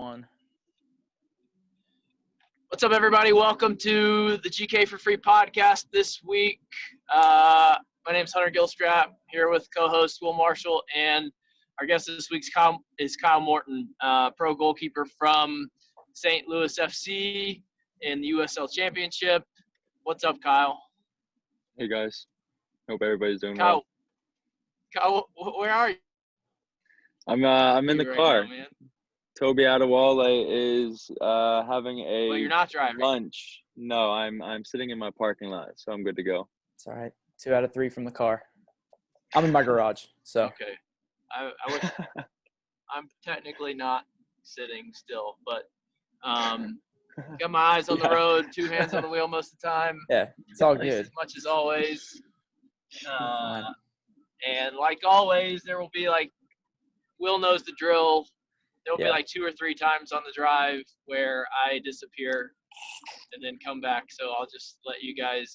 1. What's up, everybody? Welcome to the GK4FREE podcast this week. My name is Hunter Gilstrap, here with co-host Will Marshall, and our guest this week is Kyle Morton, pro goalkeeper from St. Louis FC in the USL Championship. What's up, Kyle? Hey, guys. Hope everybody's doing well. Kyle, where are you? I'm in the car. Now, man? Toby Adewale is having a Well, you're not driving. lunch. No, I'm sitting in my parking lot, so I'm good to go. It's all right. 2 out of 3 from the car. I'm in my garage, so. Okay. I'm technically not sitting still, but got my eyes on the road, 2 hands on the wheel most of the time. Yeah, it's all At least good. as much as always. And like always, there will be Will knows the drill. There will be 2 or 3 times on the drive where I disappear and then come back. So I'll just let you guys,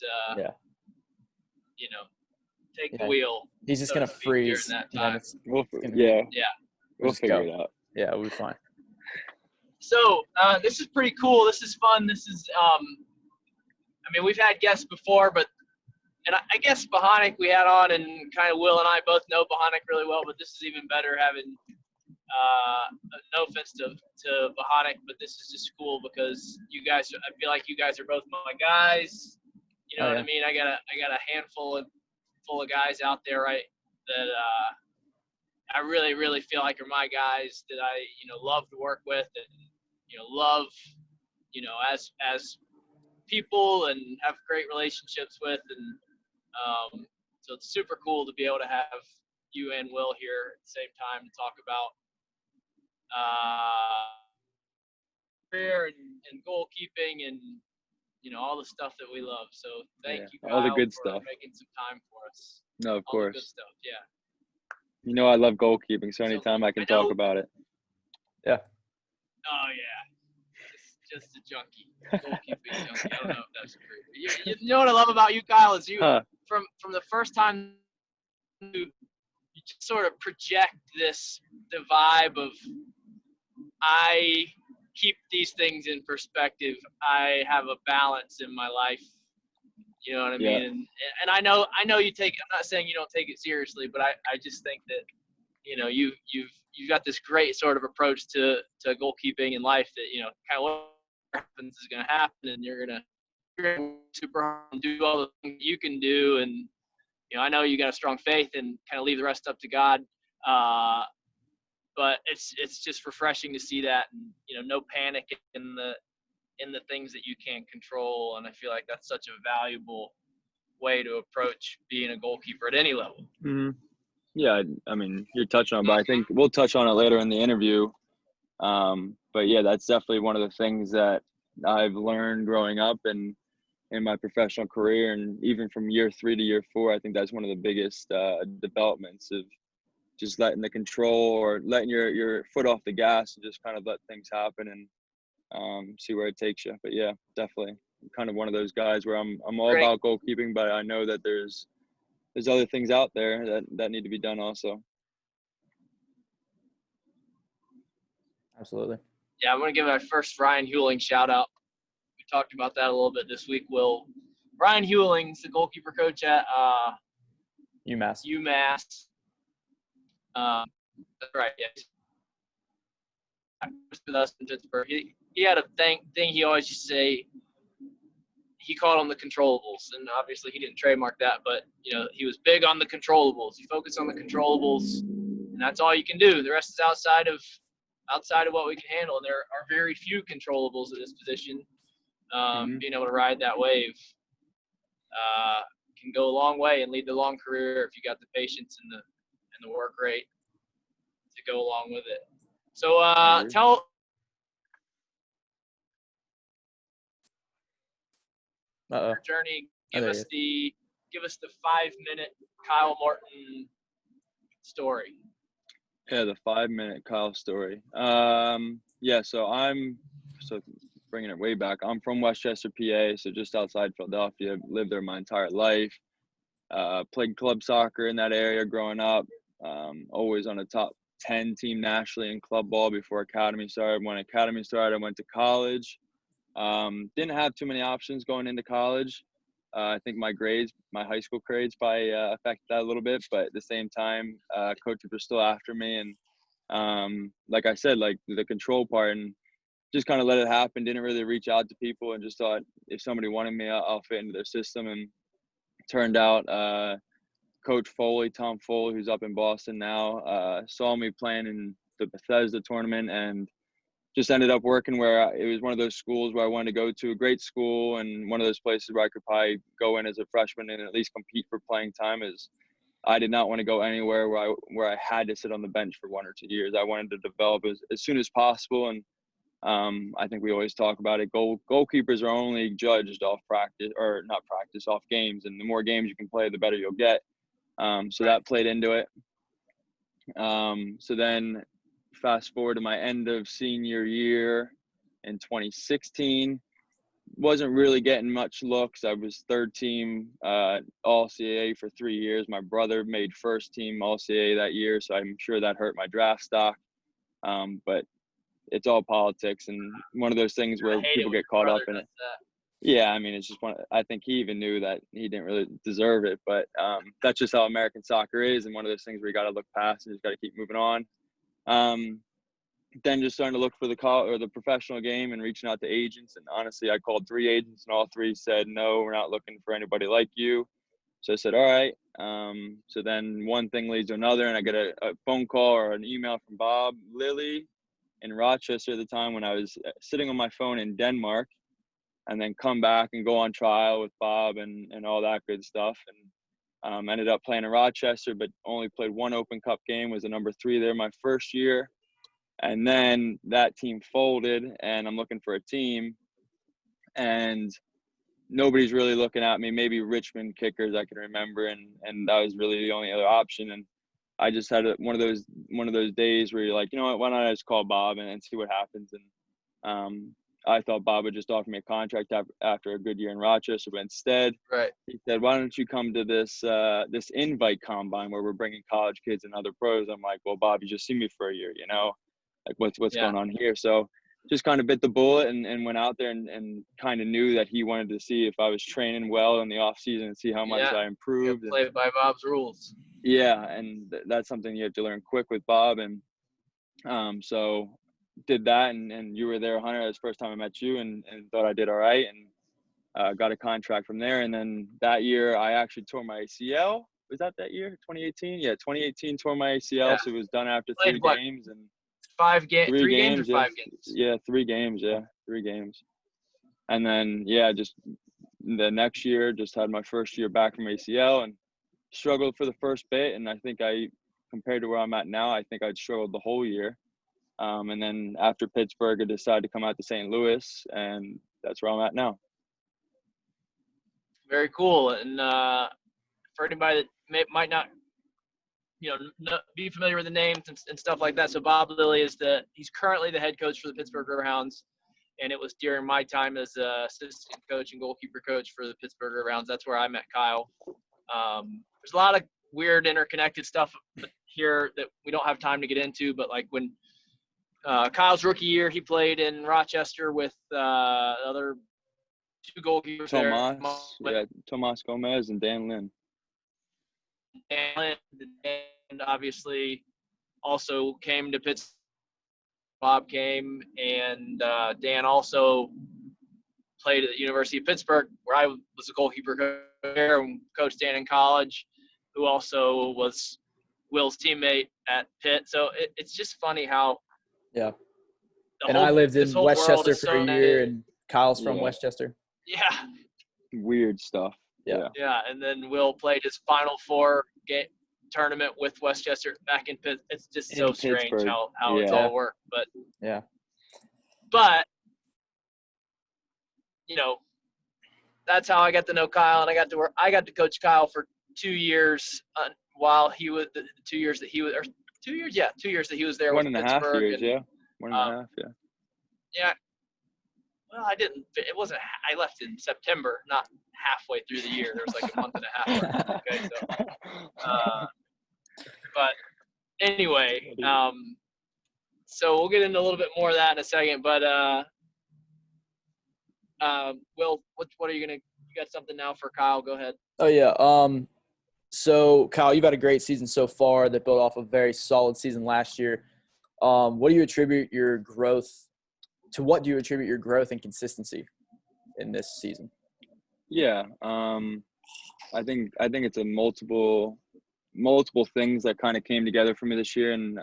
take the wheel. He's just going to freeze. During that time. We'll figure it out. Yeah, we'll be fine. So this is pretty cool. This is fun. This is, we've had guests before, and I guess Bohonic we had on, and kind of Will and I both know Bohonic really well, but this is even better having, no offense to Bohonic, but this is just cool because I feel like you guys are both my guys. You know what I mean? I got a handful full of guys out there, right, that I really, really feel like are my guys that I, love to work with and, love, as people and have great relationships with. And so it's super cool to be able to have you and Will here at the same time to talk about career and goalkeeping and, all the stuff that we love. So thank you, Kyle, all the good for stuff. making some time for us. No, of all course. The good stuff, yeah. I love goalkeeping, so anytime I can talk about it. Yeah. Oh, yeah. Just a junkie. Goalkeeping junkie. I don't know if that's true. You know what I love about you, Kyle, is you from the first time you just sort of project the vibe of I keep these things in perspective. I have a balance in my life. You know what I mean? And I know you take. I'm not saying you don't take it seriously, but I just think that you've got this great sort of approach to goalkeeping in life that kind of what happens is going to happen, and you're gonna super hard and do all the things you can do. And I know you got a strong faith and kind of leave the rest up to God. But it's just refreshing to see that, and no panic in the things that you can't control. And I feel like that's such a valuable way to approach being a goalkeeper at any level. Mm-hmm. Yeah, you're touching on it, but I think we'll touch on it later in the interview. But yeah, that's definitely one of the things that I've learned growing up and in my professional career, and even from year 3 to year 4, I think that's one of the biggest developments of just letting the control or letting your foot off the gas and just kind of let things happen and see where it takes you. But yeah, definitely I'm kind of one of those guys where I'm all about goalkeeping, but I know that there's other things out there that need to be done also. Absolutely. Yeah, I'm going to give our first Ryan Hewling shout out. We talked about that a little bit this week, Will. Ryan Hewling's the goalkeeper coach at UMass. That's right, yes. With us in Pittsburgh. He had a thing he always used to say. He called them the controllables, and obviously he didn't trademark that, but he was big on the controllables. You focus on the controllables, and that's all you can do. The rest is outside of what we can handle. And there are very few controllables at this position. Being able to ride that wave can go a long way and lead to a long career if you got the patience and the work rate to go along with it. So tell. Your journey. Give us the 5-minute Kyle Morton story. Yeah, the 5-minute Kyle story. So bringing it way back. I'm from Westchester, PA, so just outside Philadelphia. Lived there my entire life. Played club soccer in that area growing up. Always on a top 10 team nationally in club ball before academy started. When academy started, I went to college. Didn't have too many options going into college. I think my high school grades probably affected that a little bit, but at the same time, coaches were still after me. And like I said, like the control part, and just kind of let it happen. Didn't really reach out to people, and just thought if somebody wanted me, I'll fit into their system. And turned out Coach Foley, Tom Foley, who's up in Boston now, saw me playing in the Bethesda tournament, and just ended up working where it was one of those schools where I wanted to go to, a great school, and one of those places where I could probably go in as a freshman and at least compete for playing time. Is I did not want to go anywhere where I had to sit on the bench for 1 or 2 years. I wanted to develop as soon as possible. And I think we always talk about it. Goalkeepers are only judged off off games. And the more games you can play, the better you'll get. So that played into it. So then fast forward to my end of senior year in 2016, wasn't really getting much looks. I was third team all CAA for 3 years. My brother made first team all CAA that year, so I'm sure that hurt my draft stock. But it's all politics, and one of those things where people get caught up in it. Yeah, I mean, it's just I think he even knew that he didn't really deserve it, but that's just how American soccer is, and one of those things where you got to look past and just got to keep moving on. Then just starting to look for the professional game and reaching out to agents. And honestly, I called 3 agents, and all 3 said, no, we're not looking for anybody like you. So I said, all right. So then one thing leads to another, and I get a phone call or an email from Bob Lilly in Rochester at the time, when I was sitting on my phone in Denmark, and then come back and go on trial with Bob and all that good stuff. And ended up playing in Rochester, but only played 1 Open Cup game, was a number 3 there my first year. And then that team folded, and I'm looking for a team, and nobody's really looking at me. Maybe Richmond Kickers I can remember, and that was really the only other option. And I just had one of those days where you're like, you know what, why not I just call Bob and see what happens. And I thought Bob would just offer me a contract after a good year in Rochester, but instead, he said, why don't you come to this invite combine where we're bringing college kids and other pros? I'm like, well, Bob, you just see me for a year, you know, like what's going on here? So just kind of bit the bullet and went out there and kind of knew that he wanted to see if I was training well in the off season and see how much I improved. Play it by Bob's rules. Yeah, and that's something you have to learn quick with Bob. And so did that, and you were there, Hunter. It was the first time I met you, and thought I did all right, and got a contract from there. And then that year I actually tore my ACL. Was that year, 2018? Yeah, 2018 tore my ACL, so it was done after 3 games. And 3 games or 5 games? Yeah, 3 games, 3 games. And then, just the next year, just had my first year back from ACL and struggled for the first bit. And I think compared to where I'm at now, I think I'd struggled the whole year. And then after Pittsburgh, I decided to come out to St. Louis, and that's where I'm at now. Very cool. And for anybody that might not, be familiar with the names and stuff like that, so Bob Lilly he's currently the head coach for the Pittsburgh Riverhounds, and it was during my time as assistant coach and goalkeeper coach for the Pittsburgh Riverhounds. That's where I met Kyle. There's a lot of weird interconnected stuff here that we don't have time to get into, but like when Kyle's rookie year, he played in Rochester with other 2 goalkeepers Tomas Gomez and Dan Lynn. And obviously also came to Pittsburgh. Bob came, and Dan also played at the University of Pittsburgh, where I was a goalkeeper there, and coached Dan in college, who also was Will's teammate at Pitt. So it's just funny how I lived in Westchester for a year, and Kyle's from Westchester. Yeah. Weird stuff. Yeah, and then Will played his Final Four tournament with Westchester back in Pitt. It's just so strange how it's all worked. But that's how I got to know Kyle, and I got to coach Kyle for 2 years while he was the 2 years that he was, or 2 years, 2 years that he was there. 1.5 years, 1.5, Yeah. Well, I didn't. It wasn't. I left in September, not halfway through the year. There was like a month and a half left. Okay, so, but anyway, so we'll get into a little bit more of that in a second. But Will, what are you gonna? You got something now for Kyle? Go ahead. Oh yeah. So Kyle, you've had a great season so far that built off a very solid season last year. What do you attribute your growth to? What do you attribute your growth and consistency in this season? Yeah, I think it's a multiple things that kind of came together for me this year, and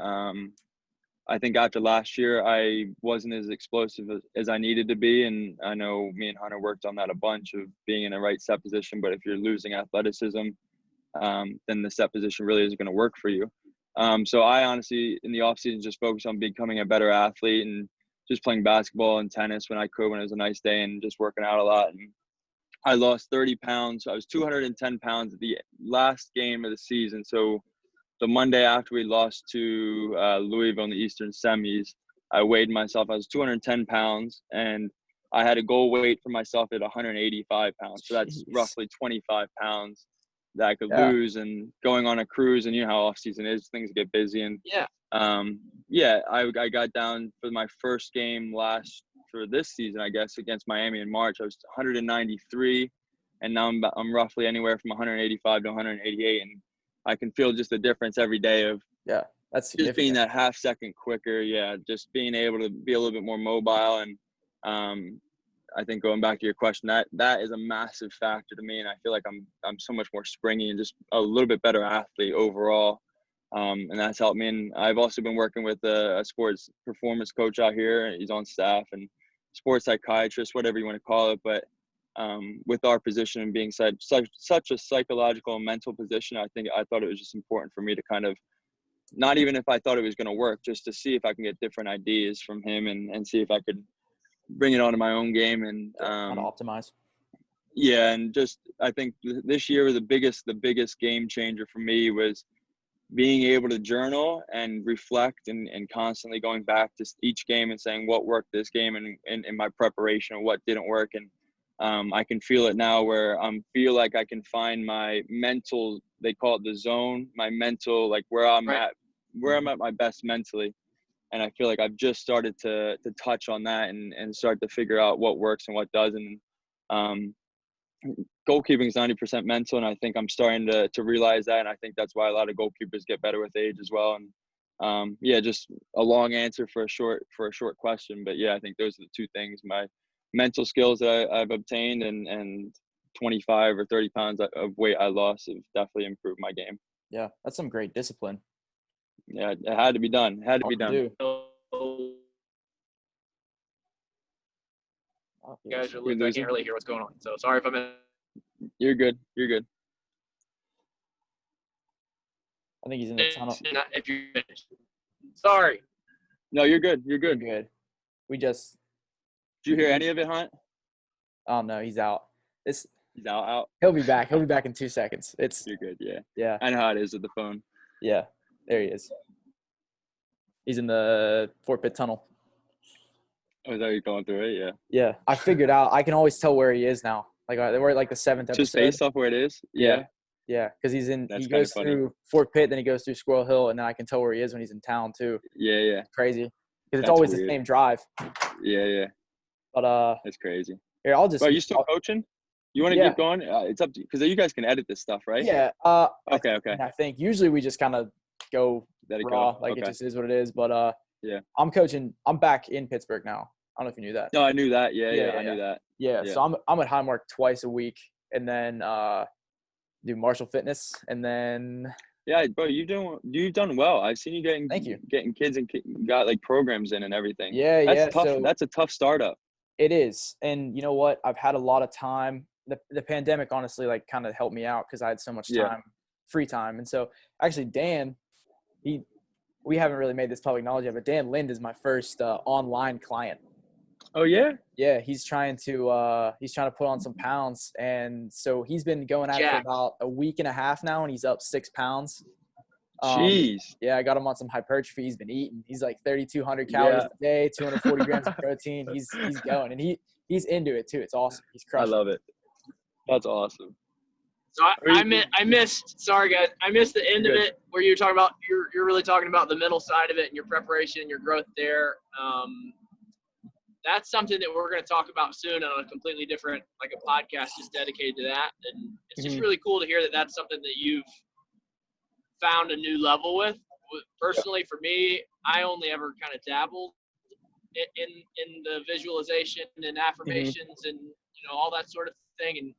I think after last year I wasn't as explosive as I needed to be, and I know me and Hunter worked on that a bunch of being in the right set position. But if you're losing athleticism, then the set position really isn't going to work for you. So I honestly, in the offseason, just focused on becoming a better athlete and just playing basketball and tennis when I could, when it was a nice day, and just working out a lot. And I lost 30 pounds. I was 210 pounds at the last game of the season. So the Monday after we lost to Louisville in the Eastern semis, I weighed myself. I was 210 pounds, and I had a goal weight for myself at 185 pounds. So that's roughly 25 pounds that I could lose. And going on a cruise, and you know how off season is, things get busy. And I got down for my first game for this season, I guess, against Miami in March. I was 193, and now I'm roughly anywhere from 185 to 188, and I can feel just the difference every day of that's just being that half second quicker. Yeah, just being able to be a little bit more mobile. And I think going back to your question, that is a massive factor to me, and I feel like I'm so much more springy and just a little bit better athlete overall. And that's helped me. And I've also been working with a sports performance coach out here. He's on staff, and sports psychiatrist, whatever you want to call it. But with our position and being such a psychological and mental position, I thought it was just important for me to kind of, not even if I thought it was going to work, just to see if I can get different ideas from him and see if I could bring it onto my own game and optimize. Yeah, and just I think this year the biggest game changer for me was being able to journal and reflect and constantly going back to each game and saying what worked this game and in my preparation and what didn't work. And I can feel it now where feel like I can find my mental, they call it the zone, my mental, like where I'm at my best mentally. And I feel like I've just started to touch on that and start to figure out what works and what doesn't. Goalkeeping is 90% mental, and I think I'm starting to realize that, and I think that's why a lot of goalkeepers get better with age as well. And just a long answer for a short question, but yeah, I think those are the two things: my mental skills that I've obtained, and 25 or 30 pounds of weight I lost have definitely improved my game. Yeah, that's some great discipline. Yeah, it had to be done. It had to be done. You guys are losing. I can't really hear what's going on. So sorry if I'm in. You're good. I think he's in the tunnel. If you finish. Sorry. No, you're good. You're good. We just. Did you hear any of it, Hunt? Oh no, he's out. He's out. He'll be back. He'll be back in 2 seconds. You're good. Yeah. Yeah. I know how it is with the phone. Yeah. There he is. He's in the Fort Pitt tunnel. Oh, is that you going through it? Yeah. Yeah. I figured out. I can always tell where he is now. Like we're at like the 7th episode. Just based off where it is. Yeah. Yeah. Because he goes through Fort Pitt, then he goes through Squirrel Hill, and then I can tell where he is when he's in town too. Yeah. Crazy. Because it's always weird. The same drive. Yeah. But it's crazy. Here, I'll just. Are you still coaching? You want to keep going? It's up to you, because you guys can edit this stuff, right? Yeah. Okay. I think usually we just kind of go raw, like it just is what it is. But yeah. I'm coaching. I'm back in Pittsburgh now. I don't know if you knew that. No, I knew that. Yeah, I knew that. Yeah. So I'm at Highmark twice a week, and then do Marshall Fitness, and then. Yeah, bro, you've done well. I've seen you getting kids and got like programs in and everything. Yeah, that's tough. That's a tough startup. It is, and you know what? I've had a lot of time. The pandemic honestly like kind of helped me out because I had so much time, free time, and so actually Dan, we haven't really made this public knowledge yet, but Dan Lind is my first online client. Oh yeah. Yeah, he's trying to put on some pounds, and so he's been going at it for about a week and a half now, and he's up 6 pounds. Jeez. Yeah, I got him on some hypertrophy. He's been eating. He's like 3,200 calories a day, 240 grams of protein. He's going, and he's into it too. It's awesome. He's crushing. I love it. That's awesome. So I missed. Sorry guys, I missed the end of it where you were talking about you're really talking about the mental side of it and your preparation, your growth there. That's something that we're going to talk about soon on a completely different, like a podcast just dedicated to that. And it's just really cool to hear that that's something that you've found a new level with. Personally, for me, I only ever kind of dabbled in the visualization and affirmations and all that sort of thing, and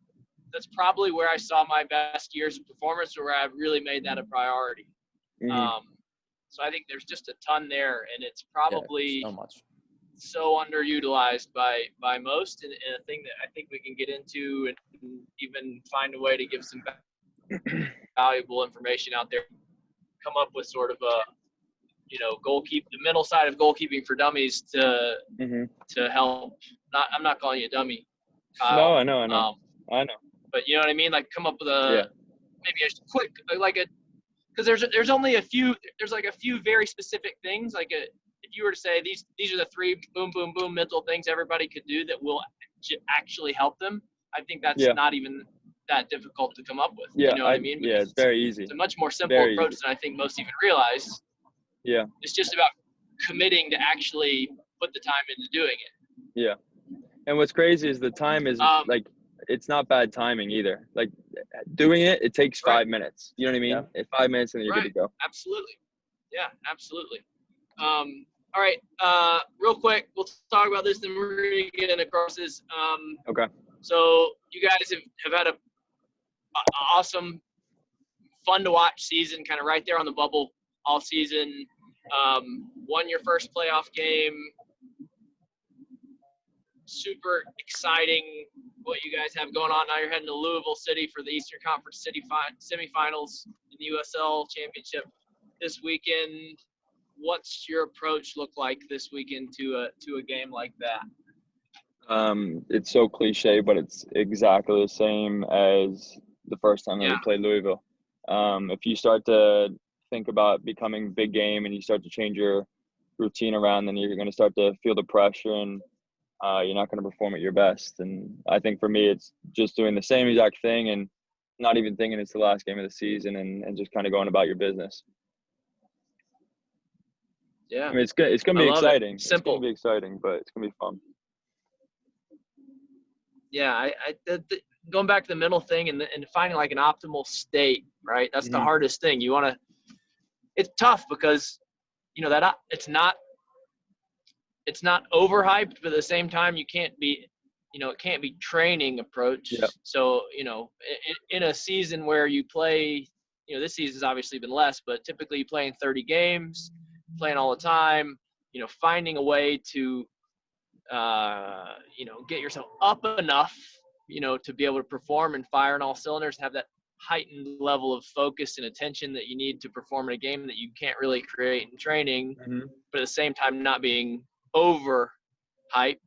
that's probably where I saw my best years of performance, or where I really made that a priority. So I think there's just a ton there, and it's probably so underutilized by most, and a thing that I think we can get into and even find a way to give some valuable information out there. Come up with sort of a the mental side of goalkeeping for dummies to help. I'm not calling you a dummy, Kyle. No, I know. But you know what I mean? Like come up with maybe a quick, because there's only a few very specific things. Like if you were to say these are the 3 boom, boom, boom mental things everybody could do that will actually help them, I think that's not even that difficult to come up with. Yeah, you know what I mean? Because it's very easy. It's a much more simple approach than I think most even realize. Yeah. It's just about committing to actually put the time into doing it. Yeah. And what's crazy is the time is it's not bad timing either. Like doing it takes 5 minutes. You know what I mean? Yeah. 5 minutes and then you're good to go. Absolutely. Yeah, absolutely. All right. Real quick, we'll talk about this, then we're going to get into courses. Okay. So you guys have had a awesome, fun to watch season, kind of right there on the bubble all season. Won your first playoff game. Super exciting what you guys have going on. Now you're heading to Louisville City for the Eastern Conference semifinals in the USL Championship this weekend. What's your approach look like this weekend to a game like that? It's so cliche, but it's exactly the same as the first time that we played Louisville. If you start to think about becoming big game and you start to change your routine around, then you're going to start to feel the pressure and you're not going to perform at your best. And I think for me, it's just doing the same exact thing and not even thinking it's the last game of the season and just kind of going about your business. Yeah. I mean, it's going to be exciting. Simple. It's going to be exciting, but it's going to be fun. Yeah. Going back to the mental thing and finding like an optimal state, right? That's the hardest thing. It's tough because, that it's not overhyped, but at the same time, you can't be, it can't be training approach. Yep. So, in a season where you play, this season's obviously been less, but typically you play in 30 games, playing all the time, finding a way to, get yourself up enough, to be able to perform and fire on all cylinders, have that heightened level of focus and attention that you need to perform in a game that you can't really create in training, but at the same time not being over hyped,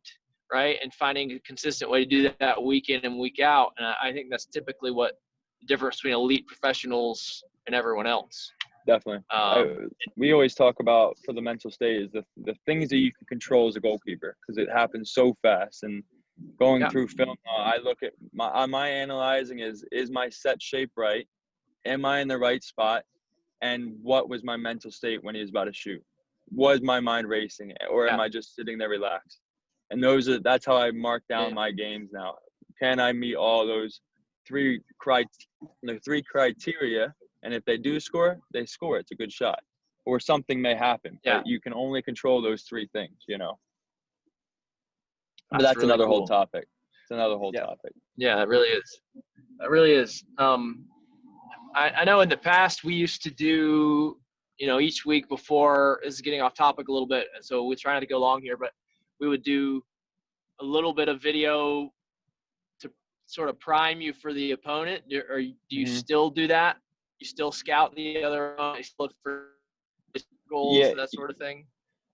right? And finding a consistent way to do that week in and week out. And I think that's typically what the difference between elite professionals and everyone else. Definitely. We always talk about for the mental state is the things that you can control as a goalkeeper, because it happens so fast. And going through film, I look at my analyzing is my set shape right? Am I in the right spot? And what was my mental state when he was about to shoot? Was my mind racing, or am I just sitting there relaxed? And that's how I mark down my games now. Can I meet all those three criteria? And if they do score, they score. It's a good shot. Or something may happen. Yeah. But you can only control those 3 things, But that's really another whole topic. It's another whole topic. Yeah, it really is. It really is. I know in the past we used to do, each week before, this is getting off topic a little bit, so we're trying to go long here, but we would do a little bit of video to sort of prime you for the opponent. Or do you still do that? You still scout the other, you still look for goals and that sort of thing?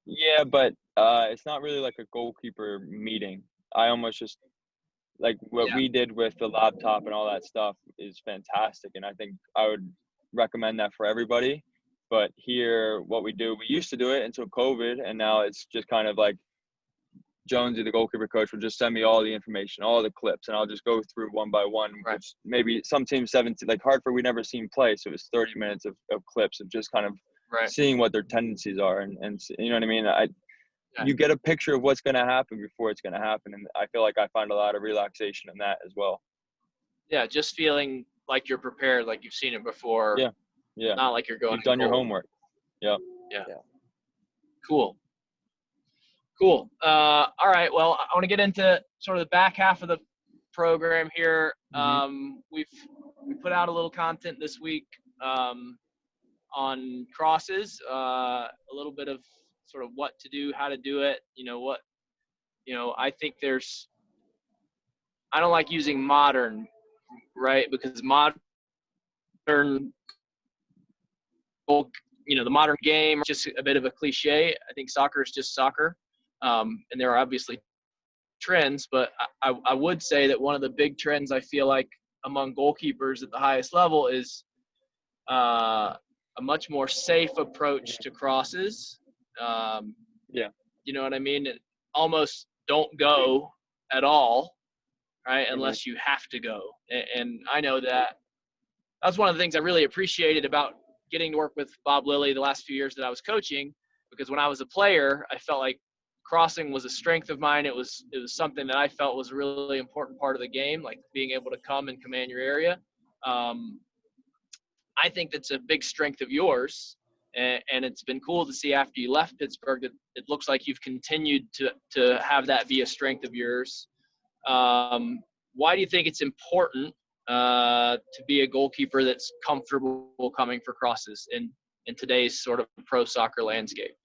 Yeah, but it's not really like a goalkeeper meeting. I almost just like what we did with the laptop and all that stuff is fantastic, and I think I would recommend that for everybody. But here, what we used to do it until COVID, and now it's just kind of like Jonesy, the goalkeeper coach, would just send me all the information, all the clips, and I'll just go through one by one. Right. Which maybe some teams 17, like Hartford, we never seen play, so it was 30 minutes of clips of just kind of seeing what their tendencies are, and you know what I mean. You get a picture of what's going to happen before it's going to happen, and I feel like I find a lot of relaxation in that as well. Yeah, just feeling like you're prepared, like you've seen it before. Yeah. Not like you're going. You've done your homework. Yeah. Cool. All right. Well, I want to get into sort of the back half of the program here. We put out a little content this week on crosses, a little bit of sort of what to do, how to do it. I think I don't like using modern, right? Because modern, the modern game is just a bit of a cliche. I think soccer is just soccer. And there are obviously trends, but I would say that one of the big trends I feel like among goalkeepers at the highest level is a much more safe approach to crosses. You know what I mean? Almost don't go at all, right? Unless you have to go. And I know that's one of the things I really appreciated about getting to work with Bob Lilly the last few years that I was coaching, because when I was a player, I felt like crossing was a strength of mine. It was something that I felt was a really important part of the game, like being able to come and command your area. I think that's a big strength of yours, and it's been cool to see after you left Pittsburgh that it looks like you've continued to have that be a strength of yours. Why do you think it's important to be a goalkeeper that's comfortable coming for crosses in today's sort of pro soccer landscape?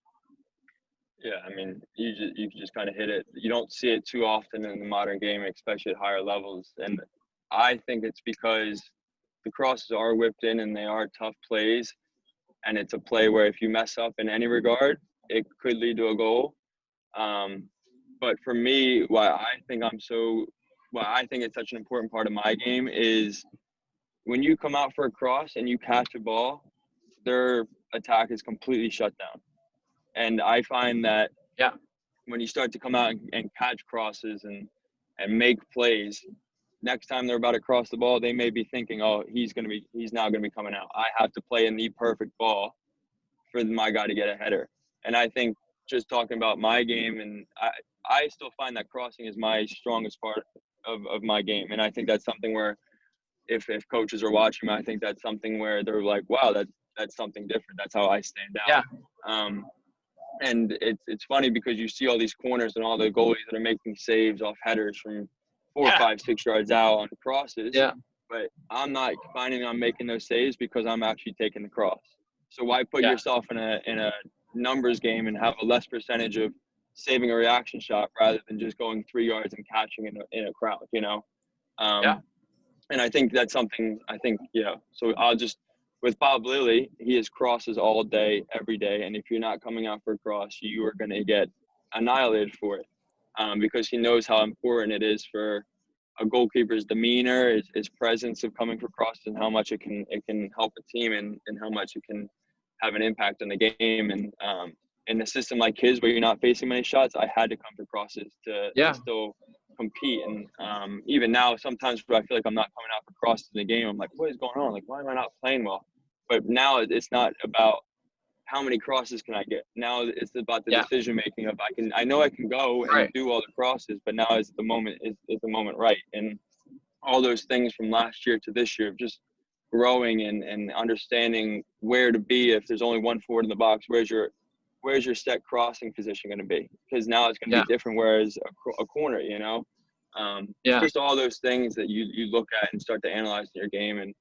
Yeah, I mean, you just kind of hit it. You don't see it too often in the modern game, especially at higher levels. And I think it's because the crosses are whipped in and they are tough plays. And it's a play where if you mess up in any regard, it could lead to a goal. But for me, why I think it's such an important part of my game is when you come out for a cross and you catch a ball, their attack is completely shut down. And I find that when you start to come out and catch crosses and make plays, next time they're about to cross the ball, they may be thinking, oh, he's now going to be coming out. I have to play in the perfect ball for my guy to get a header. And I think just talking about my game, and I still find that crossing is my strongest part of my game. And I think that's something where if coaches are watching me, I think that's something where they're like, wow, that's something different. That's how I stand out. And it's funny because you see all these corners and all the goalies that are making saves off headers from 4, 5, 6 yards out on crosses. But I'm not finding I'm making those saves because I'm actually taking the cross. So why put yourself in a numbers game and have a less percentage of saving a reaction shot rather than just going 3 yards and catching in a crowd, you know? And I think that's something so I'll just, with Bob Lilly, he has crosses all day, every day. And if you're not coming out for a cross, you are going to get annihilated for it because he knows how important it is for a goalkeeper's demeanor, his presence of coming for crosses, and how much it can help a team and how much it can have an impact on the game. And in a system like his where you're not facing many shots, I had to come for crosses to still compete. And even now, sometimes I feel like I'm not coming out for crosses in the game. I'm like, what is going on? Like, why am I not playing well? But now it's not about how many crosses can I get. Now it's about the decision making of I know I can go and do all the crosses, but now is the moment right? And all those things from last year to this year of just growing and understanding where to be if there's only one forward in the box. Where's your set crossing position going to be? Because now it's going to be different. Whereas a corner, you know, just all those things that you look at and start to analyze in your game and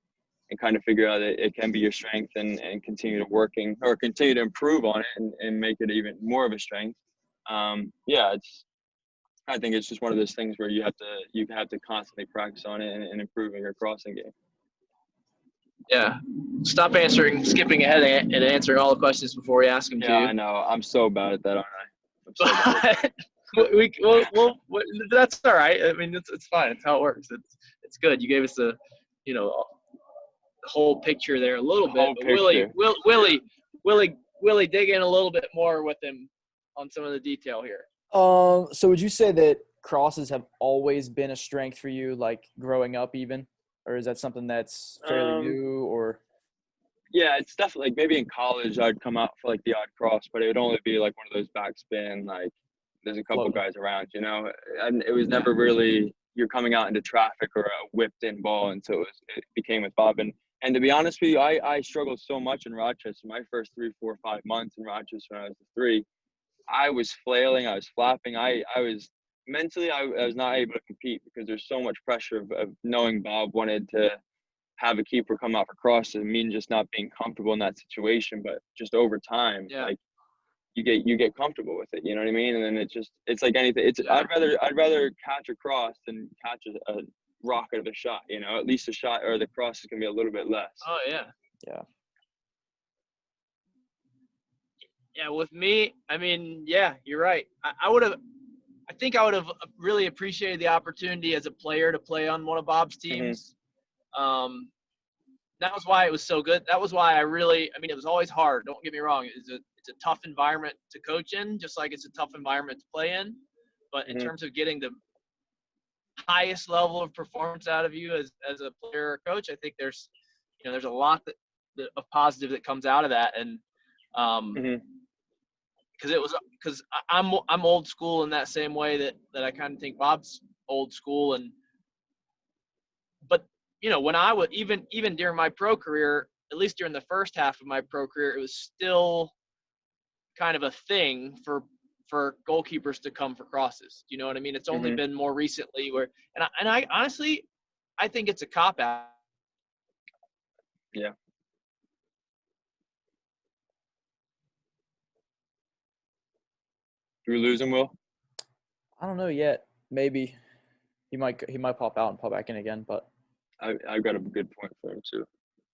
kind of figure out that it can be your strength and continue to improve on it and make it even more of a strength. I think it's just one of those things where you have to constantly practice on it and improving your crossing game. Yeah. Stop skipping ahead and answering all the questions before we ask them to you. Yeah, I know. I'm so bad at that, aren't I? That's all right. I mean, it's fine. It's how it works. It's good. You gave us the whole picture there a little bit. But Willie, dig in a little bit more with him on some of the detail here. So would you say that crosses have always been a strength for you, like growing up even? Or is that something that's fairly new or? Yeah, it's definitely like maybe in college I'd come out for like the odd cross, but it would only be like one of those backspin, like there's a couple Floating. guys around, and it was never really you're coming out into traffic or a whipped in ball until it became with Bob. And to be honest with you, I struggled so much in Rochester. My first 3, 4, 5 months in Rochester when I was 3, I was flailing, I was flapping, I was mentally I was not able to compete because there's so much pressure of knowing Bob wanted to have a keeper come off a cross and mean just not being comfortable in that situation. But just over time, Yeah. like you get comfortable with it, you know what I mean? And then it's like anything. Yeah. I'd rather catch a cross than catch a rocket of a shot, at least a shot or the cross is gonna be a little bit less. Oh yeah. Yeah. Yeah, with me, I mean, yeah, you're right. I think I would have really appreciated the opportunity as a player to play on one of Bob's teams. That was why it was so good. That was why it was always hard. Don't get me wrong. It's a tough environment to coach in, just like it's a tough environment to play in. But in terms of getting the highest level of performance out of you as a player or coach, I think there's a lot of positive that comes out of that. And because I'm old school in that same way that I kind of think Bob's old school. But when I would even during my pro career, at least during the first half of my pro career, it was still kind of a thing for goalkeepers to come for crosses. Do you know what I mean? It's only been more recently where, and I honestly, I think it's a cop out. Yeah. Do we lose him, Will? I don't know yet. Maybe he might pop out and pop back in again, but I got a good point for him too.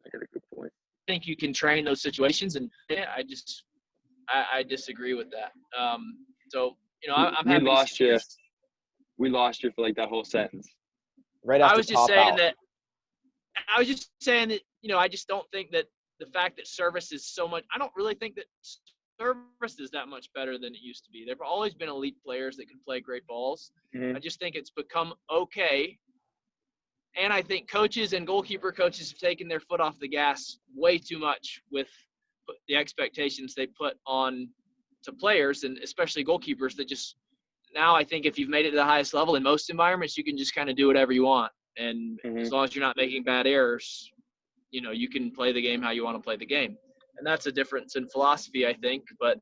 I got a good point. I think you can train those situations, and yeah, I disagree with that. So I'm happy. We lost you for like that whole sentence. Right after I was just saying that I just don't think that the fact that service is so much. I don't really think that service is that much better than it used to be. There've always been elite players that can play great balls. I just think it's become okay. And I think coaches and goalkeeper coaches have taken their foot off the gas way too much with the expectations they put on to players, and especially goalkeepers that just now I think if you've made it to the highest level in most environments, you can just kind of do whatever you want. And as long as you're not making bad errors, you can play the game how you want to play the game. And that's a difference in philosophy, I think. But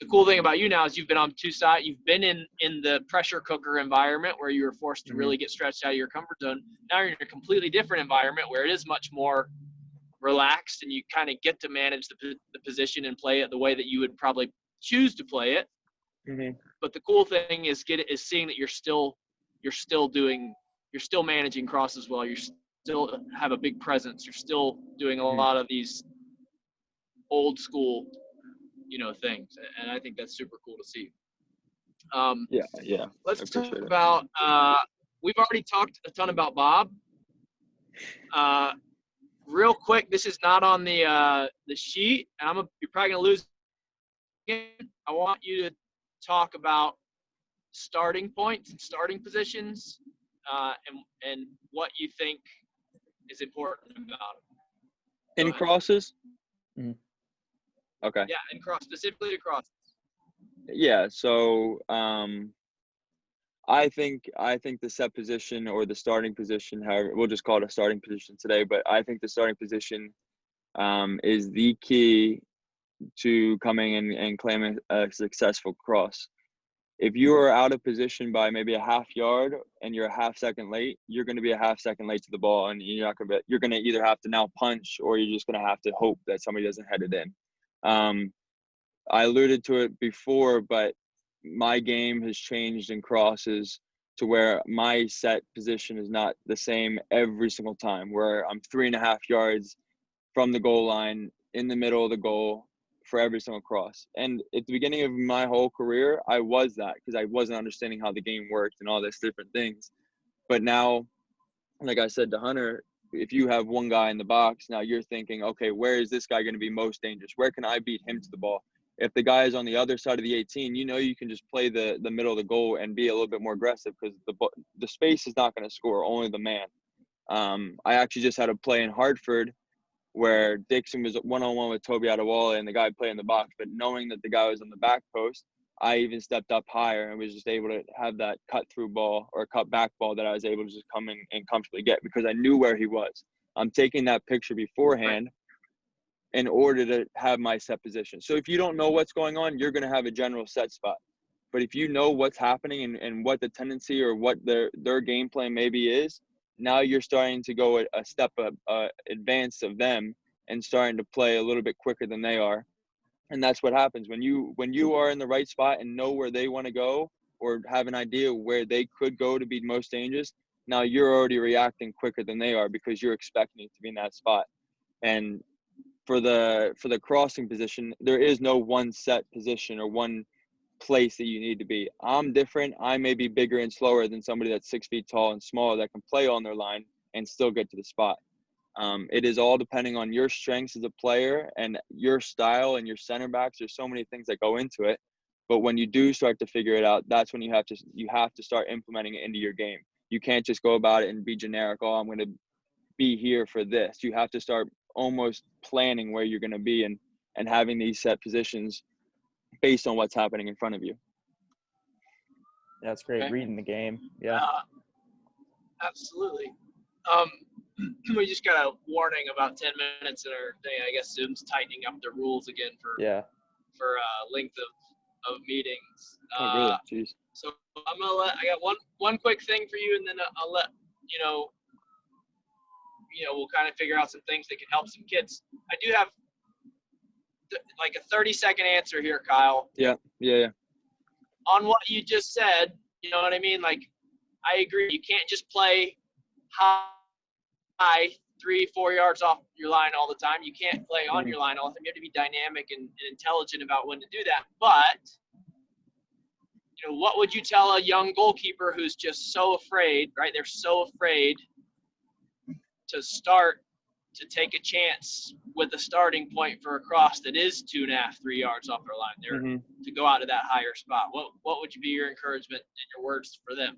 the cool thing about you now is you've been on two sides. You've been in the pressure cooker environment where you were forced to really get stretched out of your comfort zone. Now you're in a completely different environment where it is much more relaxed, and you kind of get to manage the position and play it the way that you would probably choose to play it. But the cool thing is seeing that you're still managing crosses well. You still have a big presence. You're still doing a lot of these old school things, and I think that's super cool to see. Yeah. Let's talk about. We've already talked a ton about Bob. Real quick, this is not on the sheet, and you're probably gonna lose again. I want you to talk about starting points and starting positions, and what you think is important about them. In crosses. Okay. Yeah, and specifically to crosses. Yeah. So I think the set position or the starting position, however, we'll just call it a starting position today, but I think the starting position is the key to coming in and claiming a successful cross. If you are out of position by maybe a half yard and you're a half second late, you're going to be a half second late to the ball, and you're going to either have to now punch or you're just going to have to hope that somebody doesn't head it in. I alluded to it before, but my game has changed in crosses to where my set position is not the same every single time, where I'm 3.5 yards from the goal line in the middle of the goal for every single cross. And at the beginning of my whole career, I was that because I wasn't understanding how the game worked and all these different things. But now, like I said to Hunter, if you have one guy in the box, now you're thinking, okay, where is this guy going to be most dangerous? Where can I beat him to the ball? if the guy is on the other side of the 18, you can just play the middle of the goal and be a little bit more aggressive because the space is not going to score, only the man. I actually just had a play in Hartford where Dixon was one-on-one with Toby Adewale and the guy played in the box, but knowing that the guy was on the back post, I even stepped up higher and was just able to have that cut-through ball or cut-back ball that I was able to just come in and comfortably get because I knew where he was. I'm taking that picture beforehand in order to have my set position. So if you don't know what's going on, you're going to have a general set spot. But if you know what's happening and what the tendency or what their game plan maybe is, now you're starting to go a step advance of them and starting to play a little bit quicker than they are. And that's what happens when you are in the right spot and know where they want to go or have an idea where they could go to be most dangerous. Now you're already reacting quicker than they are because you're expecting it to be in that spot. And for the crossing position, there is no one set position or one place that you need to be. I'm different. I may be bigger and slower than somebody that's 6 feet tall and smaller that can play on their line and still get to the spot. It is all depending on your strengths as a player and your style and your center backs. There's so many things that go into it. But when you do start to figure it out, that's when you have to start implementing it into your game. You can't just go about it and be generic. Oh, I'm going to be here for this. You have to start almost planning where you're going to be and having these set positions based on what's happening in front of you. That's great. Okay. Reading the game. Yeah. Absolutely. We just got a warning about 10 minutes in our thing. I guess Zoom's tightening up the rules again for length of meetings. Oh, really? Jeez. So I'm gonna I got one quick thing for you, and then I'll let we'll kind of figure out some things that can help some kids. I do have like a 30-second answer here, Kyle. Yeah. On what you just said, you know what I mean? Like, I agree. You can't just play high 3-4 yards off your line all the time. You can't play on your line all the time. You have to be dynamic and intelligent about when to do that. But, what would you tell a young goalkeeper who's just so afraid, right? They're so afraid to take a chance with a starting point for a cross that is 2.5, 3 yards off their line. To go out to that higher spot. What would be your encouragement and your words for them?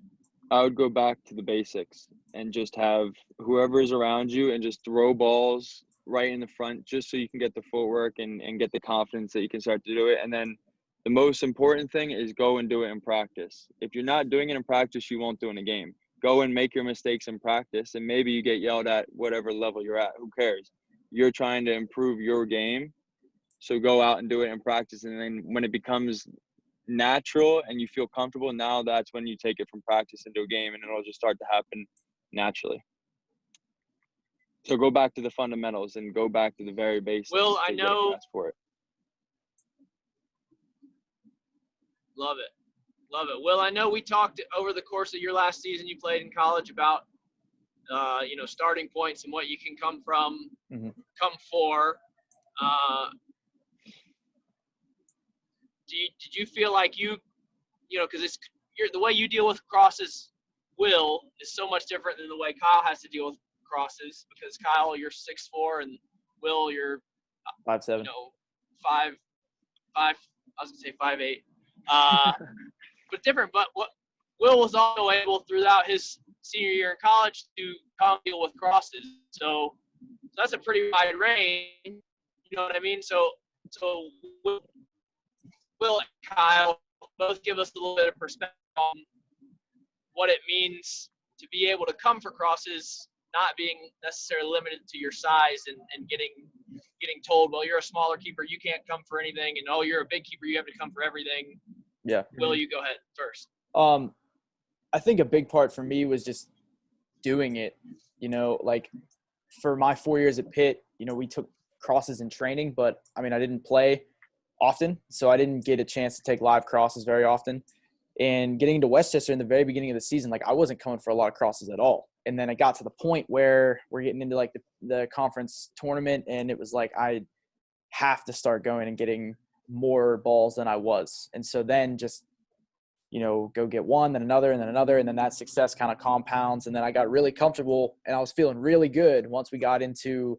I would go back to the basics and just have whoever is around you and just throw balls right in the front just so you can get the footwork and get the confidence that you can start to do it. And then the most important thing is go and do it in practice. If you're not doing it in practice, you won't do it in a game. Go and make your mistakes in practice, and maybe you get yelled at whatever level you're at. Who cares? You're trying to improve your game, so go out and do it in practice. And then when it becomes natural and you feel comfortable, now that's when you take it from practice into a game, and it'll just start to happen naturally. So go back to the fundamentals and go back to the very basics. Will, I know. Ask for it. Love it. Will, I know we talked over the course of your last season you played in college about, starting points and what you can come from, come for. Did you feel like because the way you deal with crosses, Will, is so much different than the way Kyle has to deal with crosses, because Kyle, you're 6'4", and Will, you're 5'7". 5'5". I was gonna say 5'8". But different. But what Will was also able throughout his senior year in college to come deal with crosses. So that's a pretty wide range. You know what I mean? So Will and Kyle both give us a little bit of perspective on what it means to be able to come for crosses, not being necessarily limited to your size and getting told, well, you're a smaller keeper, you can't come for anything, and oh, you're a big keeper, you have to come for everything. Yeah. Will, you go ahead first. I think a big part for me was just doing it. Like for my 4 years at Pitt, we took crosses in training, but I didn't play often, so I didn't get a chance to take live crosses very often. And getting into Westchester in the very beginning of the season, like I wasn't coming for a lot of crosses at all. And then I got to the point where we're getting into like the conference tournament, and it was like I have to start going and getting more balls than I was. And so then just, go get one, then another, and then another, and then that success kind of compounds. And then I got really comfortable, and I was feeling really good once we got into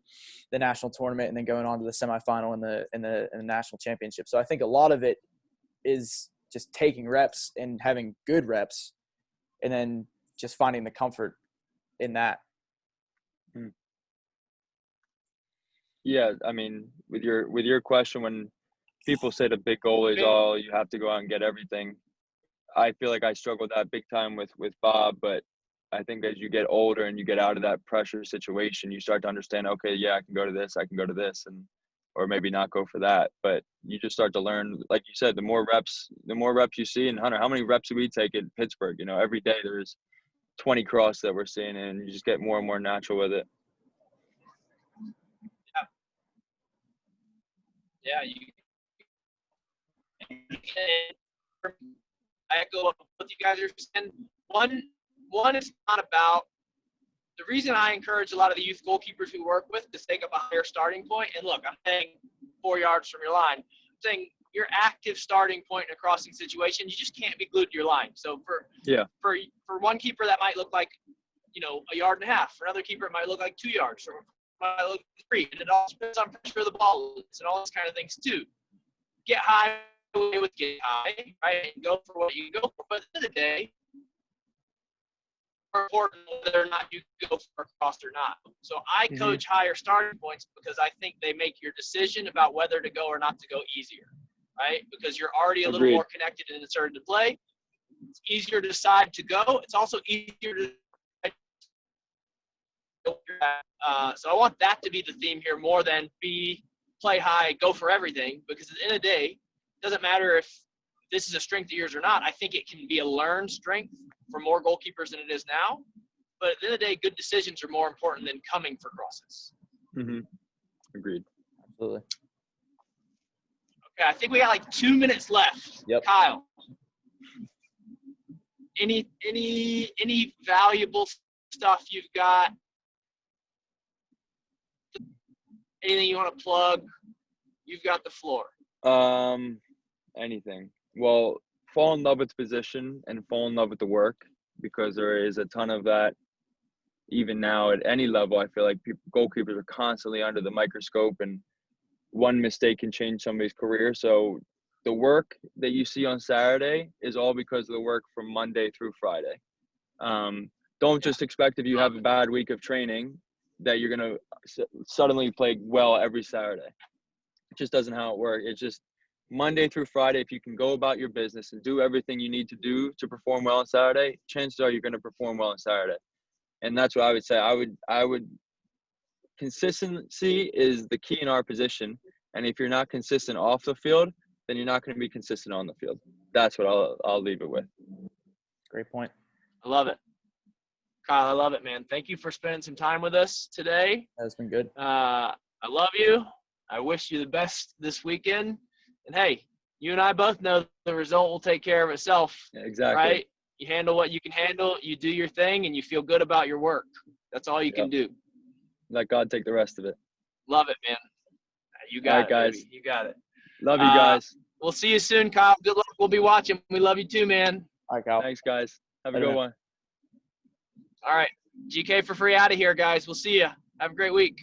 the national tournament, and then going on to the semifinal in the national championship. So I think a lot of it is just taking reps and having good reps, and then just finding the comfort in that. Yeah, I mean, with your question, when people say the big goal is, oh, you have to go out and get everything, I feel like I struggled that big time with Bob, but I think as you get older and you get out of that pressure situation, you start to understand, okay, yeah, I can go to this, and or maybe not go for that. But you just start to learn, like you said, the more reps you see. And Hunter, how many reps do we take in Pittsburgh? Every day there's 20 cross that we're seeing, and you just get more and more natural with it. Yeah, I echo what you guys are saying. One is not about the reason I encourage a lot of the youth goalkeepers we work with to take up a higher starting point. And look, I'm saying 4 yards from your line. I'm saying your active starting point in a crossing situation, you just can't be glued to your line. So for one keeper, that might look like, a yard and a half. For another keeper, it might look like 2 yards, or it might look like 3. And it all depends on pressure of the ball and all those kind of things too. Get high with get high, right? And go for what you go for. But at the end of the day, more important whether or not you go for a cross or not. So I coach higher starting points because I think they make your decision about whether to go or not to go easier, right? Because you're already a little more connected and inserted to play. It's easier to decide to go. It's also easier to so I want that to be the theme here more than play high, go for everything, because at the end of the day, it doesn't matter if this is a strength of yours or not. I think it can be a learned strength for more goalkeepers than it is now. But at the end of the day, good decisions are more important than coming for crosses. Agreed. Absolutely. Okay, I think we got like 2 minutes left. Yep. Kyle, any valuable stuff you've got? Anything you want to plug? You've got the floor. Anything. Well, fall in love with the position and fall in love with the work, because there is a ton of that. Even now at any level, I feel like goalkeepers are constantly under the microscope, and one mistake can change somebody's career. So the work that you see on Saturday is all because of the work from Monday through Friday. Don't just expect if you have a bad week of training that you're going to suddenly play well every Saturday. It just doesn't how it works. It's just Monday through Friday. If you can go about your business and do everything you need to do to perform well on Saturday, chances are you're going to perform well on Saturday. And that's what I would say. I would consistency is the key in our position. And if you're not consistent off the field, then you're not going to be consistent on the field. That's what I'll leave it with. Great point. I love it. Kyle, I love it, man. Thank you for spending some time with us today. That's been good. I love you. I wish you the best this weekend. And, hey, you and I both know the result will take care of itself. Yeah, exactly. Right? You handle what you can handle. You do your thing, and you feel good about your work. That's all you can do. Let God take the rest of it. Love it, man. You got it, guys. Baby. You got it. Love you guys. We'll see you soon, Kyle. Good luck. We'll be watching. We love you too, man. All right, Kyle. Thanks, guys. Have a good one. All right. GK4FREE out of here, guys. We'll see you. Have a great week.